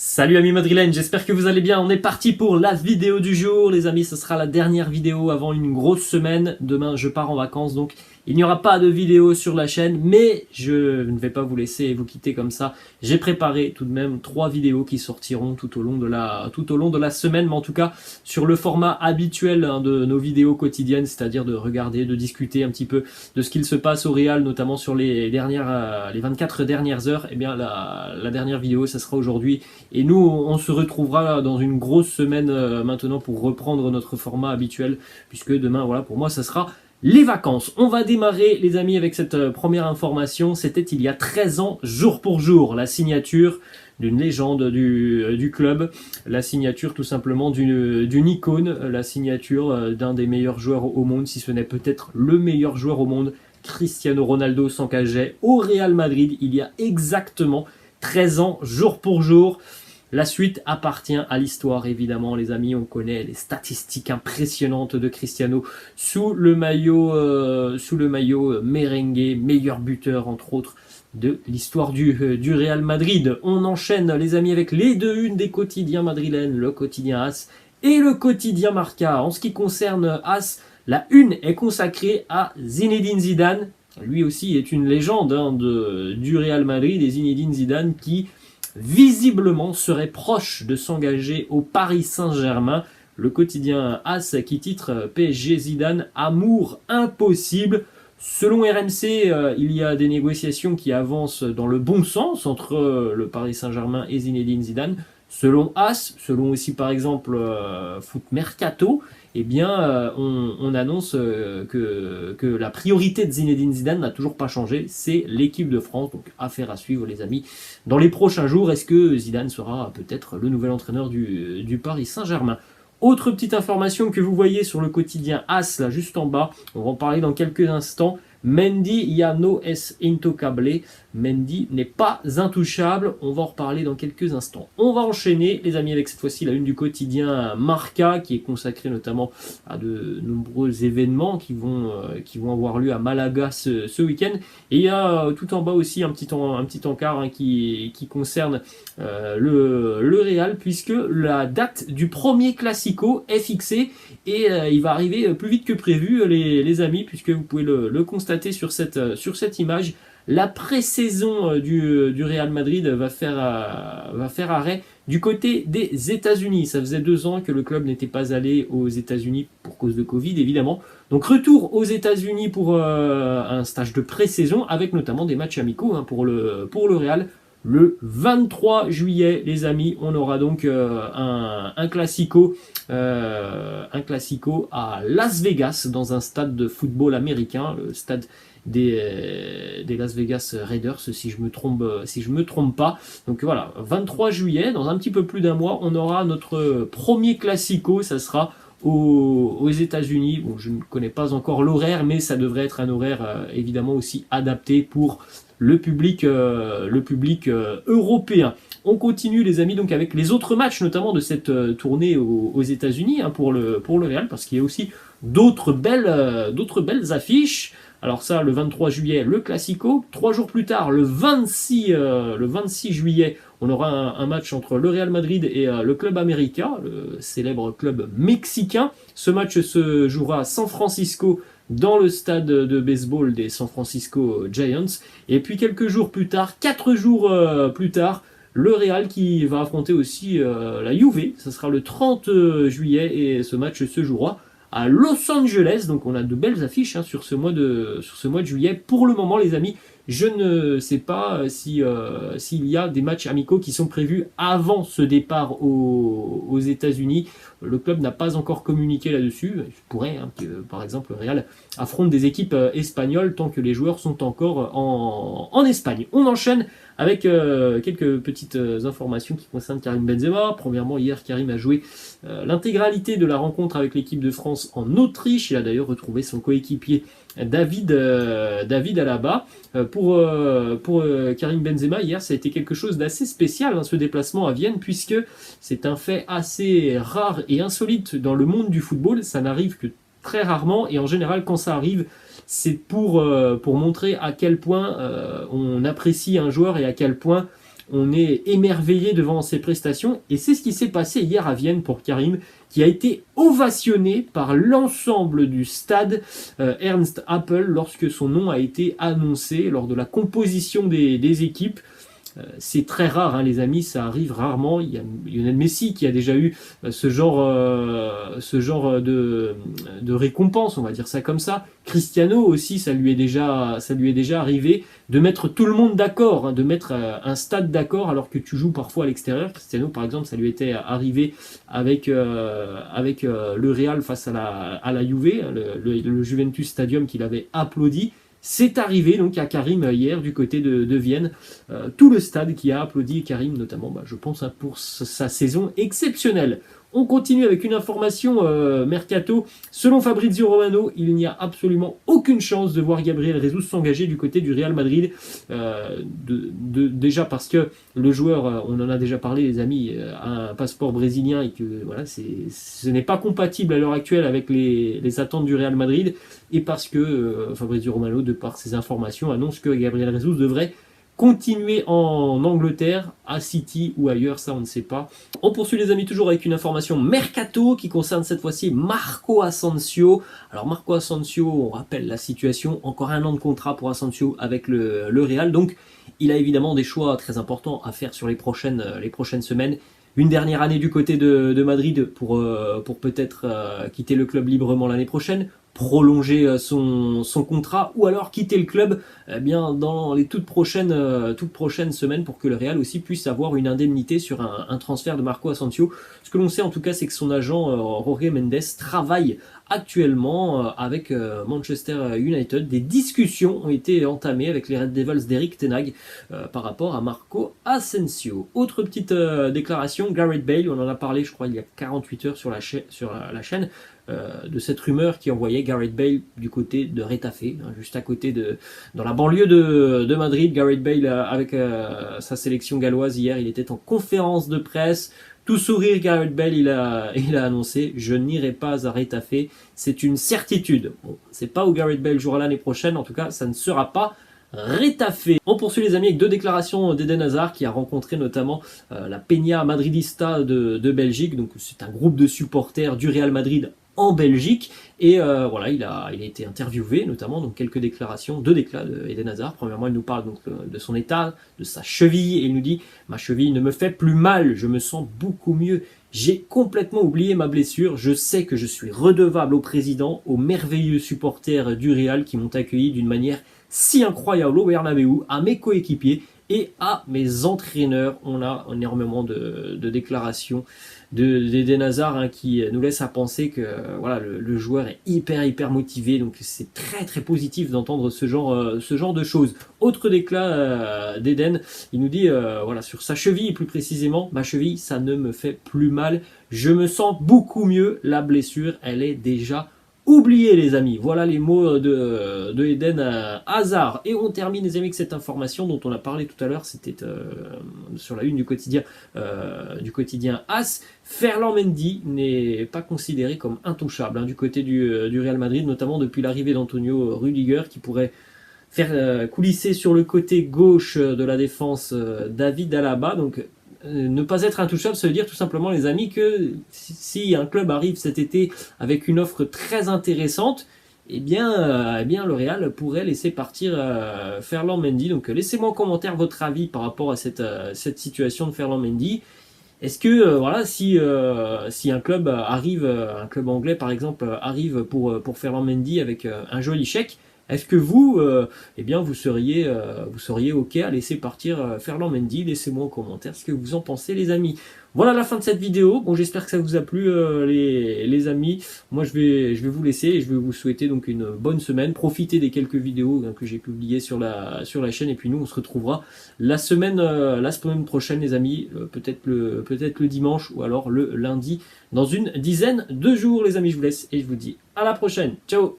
Salut amis madrilènes, j'espère que vous allez bien. On est parti pour la vidéo du jour. Les amis, ce sera la dernière vidéo avant une grosse semaine. Demain, je pars en vacances, donc il n'y aura pas de vidéo sur la chaîne. Mais je ne vais pas vous laisser vous quitter comme ça. J'ai préparé tout de même 3 vidéos qui sortiront tout au long de la semaine. Mais en tout cas, sur le format habituel de nos vidéos quotidiennes, c'est-à-dire de regarder, de discuter un petit peu de ce qu'il se passe au Real, notamment sur les 24 dernières heures. Eh bien, la dernière vidéo, ça sera aujourd'hui. Et nous, on se retrouvera dans une grosse semaine maintenant pour reprendre notre format habituel, puisque demain, voilà, pour moi, ça sera les vacances. On va démarrer, les amis, avec cette première information. C'était il y a 13 ans, jour pour jour, la signature d'une légende du club, la signature tout simplement d'une icône, la signature d'un des meilleurs joueurs au monde, si ce n'est peut-être le meilleur joueur au monde. Cristiano Ronaldo s'engageait au Real Madrid il y a exactement 13 ans, jour pour jour. La suite appartient à l'histoire, évidemment, les amis. On connaît les statistiques impressionnantes de Cristiano sous le maillot merengue, meilleur buteur, entre autres, de l'histoire du Real Madrid. On enchaîne, les amis, avec les deux unes des quotidiens madrilènes, le quotidien AS et le quotidien Marca. En ce qui concerne AS, la une est consacrée à Zinedine Zidane. Lui aussi est une légende du Real Madrid, et Zinedine Zidane qui visiblement serait proche de s'engager au Paris Saint-Germain. Le quotidien AS qui titre PSG Zidane, amour impossible. Selon RMC, il y a des négociations qui avancent dans le bon sens entre le Paris Saint-Germain et Zinedine Zidane. Selon AS, selon aussi par exemple Foot Mercato, eh bien, on annonce que la priorité de Zinedine Zidane n'a toujours pas changé, c'est l'équipe de France. Donc, affaire à suivre, les amis. Dans les prochains jours, est-ce que Zidane sera peut-être le nouvel entraîneur du Paris Saint-Germain? Autre petite information que vous voyez sur le quotidien AS, là, juste en bas, on va en parler dans quelques instants. Mendy ya no es intocable. Mendy n'est pas intouchable. On va en reparler dans quelques instants. On va enchaîner, les amis, avec cette fois-ci la une du quotidien Marca, qui est consacrée notamment à de nombreux événements qui vont avoir lieu à Malaga ce week-end. Et il y a tout en bas aussi un petit encart qui concerne le Real, puisque la date du premier Classico est fixée et il va arriver plus vite que prévu, les amis, puisque vous pouvez le constater sur cette image. La pré-saison du Real Madrid va faire arrêt du côté des États-Unis. Ça faisait 2 ans que le club n'était pas allé aux États-Unis pour cause de Covid, évidemment. Donc retour aux États-Unis pour un stage de pré-saison avec notamment des matchs amicaux pour le Real. Le 23 juillet, les amis, on aura donc un classico à Las Vegas, dans un stade de football américain, le stade des Las Vegas Raiders, si je me trompe pas. Donc voilà, 23 juillet, dans un petit peu plus d'un mois, on aura notre premier classico. Ça sera aux États-Unis. Bon, je ne connais pas encore l'horaire, mais ça devrait être un horaire évidemment aussi adapté pour le public européen. On continue, les amis, donc avec les autres matchs, notamment de cette tournée aux États-Unis pour le Real, parce qu'il y a aussi d'autres belles affiches. Alors ça, le 23 juillet, le Classico. 3 jours plus tard, le 26 juillet, on aura un match entre le Real Madrid et le Club América, le célèbre club mexicain. Ce match se jouera à San Francisco, dans le stade de baseball des San Francisco Giants. Et puis quelques jours plus tard, 4 jours plus tard, le Real qui va affronter aussi la Juve. Ça sera le 30 juillet et ce match se jouera à Los Angeles. Donc on a de belles affiches sur ce mois de juillet. Pour le moment, les amis, je ne sais pas s'il y a des matchs amicaux qui sont prévus avant ce départ aux États-Unis. Le club n'a pas encore communiqué là-dessus. Il pourrait que, par exemple, le Real affronte des équipes espagnoles tant que les joueurs sont encore en Espagne. On enchaîne avec quelques petites informations qui concernent Karim Benzema. Premièrement, hier, Karim a joué l'intégralité de la rencontre avec l'équipe de France en Autriche. Il a d'ailleurs retrouvé son coéquipier David Alaba. Pour Karim Benzema, hier, ça a été quelque chose d'assez spécial, ce déplacement à Vienne, puisque c'est un fait assez rare et insolite dans le monde du football. Ça n'arrive que très rarement, et en général, quand ça arrive, c'est pour montrer à quel point on apprécie un joueur et à quel point on est émerveillé devant ses prestations. Et c'est ce qui s'est passé hier à Vienne pour Karim, qui a été ovationné par l'ensemble du stade Ernst Happel lorsque son nom a été annoncé lors de la composition des équipes. C'est très rare, hein, les amis, ça arrive rarement. Il y a Lionel Messi qui a déjà eu ce genre de récompense, on va dire ça comme ça. Cristiano aussi, ça lui est déjà arrivé de mettre tout le monde d'accord, hein, de mettre un stade d'accord alors que tu joues parfois à l'extérieur. Cristiano, par exemple, ça lui était arrivé avec le Real face à la Juve, le Juventus Stadium qu'il avait applaudi. C'est arrivé donc à Karim hier du côté de Vienne. Tout le stade qui a applaudi Karim notamment, je pense, hein, pour sa saison exceptionnelle. On continue avec une information mercato. Selon Fabrizio Romano, il n'y a absolument aucune chance de voir Gabriel Jesus s'engager du côté du Real Madrid. Déjà parce que le joueur, on en a déjà parlé les amis, a un passeport brésilien et que voilà, ce n'est pas compatible à l'heure actuelle avec les attentes du Real Madrid. Et parce que Fabrizio Romano, de par ses informations, annonce que Gabriel Jesus devrait continuer en Angleterre, à City ou ailleurs, ça on ne sait pas. On poursuit les amis toujours avec une information mercato qui concerne cette fois-ci Marco Asensio. Alors Marco Asensio, on rappelle la situation, encore un an de contrat pour Asensio avec le Real, donc il a évidemment des choix très importants à faire sur les prochaines semaines. Une dernière année du côté de Madrid pour peut-être quitter le club librement l'année prochaine, prolonger son contrat ou alors quitter le club dans les toutes prochaines semaines pour que le Real aussi puisse avoir une indemnité sur un transfert de Marco Asensio. Ce que l'on sait en tout cas, c'est que son agent Jorge Mendes travaille actuellement avec Manchester United. Des discussions ont été entamées avec les Red Devils d'Eric Ten Hag par rapport à Marco Asensio. Autre petite déclaration, Gareth Bale, on en a parlé je crois il y a 48 heures sur la chaîne, de cette rumeur qui envoyait Gareth Bale du côté de Retafe, hein, juste à côté dans la banlieue de Madrid. Gareth Bale avec sa sélection galloise hier, il était en conférence de presse. Tout sourire, Gareth Bale, il a annoncé « Je n'irai pas à Retafe, c'est une certitude ». Bon, c'est pas où Gareth Bale jouera l'année prochaine, en tout cas, ça ne sera pas Retafe. On poursuit les amis avec deux déclarations d'Eden Hazard qui a rencontré notamment la Peña Madridista de Belgique. Donc c'est un groupe de supporters du Real Madrid en Belgique et voilà, il a été interviewé notamment, donc quelques déclarations, deux déclats d'Eden Hazard. Premièrement, il nous parle donc de son état, de sa cheville et il nous dit « Ma cheville ne me fait plus mal, je me sens beaucoup mieux. J'ai complètement oublié ma blessure, je sais que je suis redevable au président, aux merveilleux supporters du Real qui m'ont accueilli d'une manière si incroyable au Bernabéu, à mes coéquipiers et à mes entraîneurs. » On a énormément de déclarations d'Eden Hazard hein, qui nous laisse à penser que voilà, le joueur est hyper motivé, donc c'est très positif d'entendre ce genre de choses. Autre déclat d'Eden, il nous dit voilà, sur sa cheville plus précisément, ma cheville ça ne me fait plus mal, je me sens beaucoup mieux, la blessure elle est déjà oubliez les amis. Voilà les mots de Eden Hazard. Et on termine les amis avec cette information dont on a parlé tout à l'heure. C'était sur la une du quotidien AS. Ferland Mendy n'est pas considéré comme intouchable hein, du côté du Real Madrid, notamment depuis l'arrivée d'Antonio Rudiger qui pourrait faire coulisser sur le côté gauche de la défense David Alaba. Donc ne pas être intouchable, ça veut dire tout simplement les amis que si un club arrive cet été avec une offre très intéressante, eh bien le Real pourrait laisser partir Ferland Mendy. Donc laissez-moi en commentaire votre avis par rapport à cette situation de Ferland Mendy. Est-ce que voilà, si un club arrive, un club anglais par exemple arrive pour Ferland Mendy avec un joli chèque, est-ce que vous, eh bien, vous seriez OK à laisser partir Ferland Mendy? Laissez-moi en commentaire ce que vous en pensez, les amis. Voilà la fin de cette vidéo. Bon, j'espère que ça vous a plu, les amis. Moi, je vais vous laisser et je vais vous souhaiter donc une bonne semaine. Profitez des quelques vidéos hein, que j'ai publiées sur la chaîne. Et puis nous, on se retrouvera la semaine prochaine, les amis. Peut-être le dimanche ou alors le lundi dans une dizaine de jours, les amis. Je vous laisse et je vous dis à la prochaine. Ciao!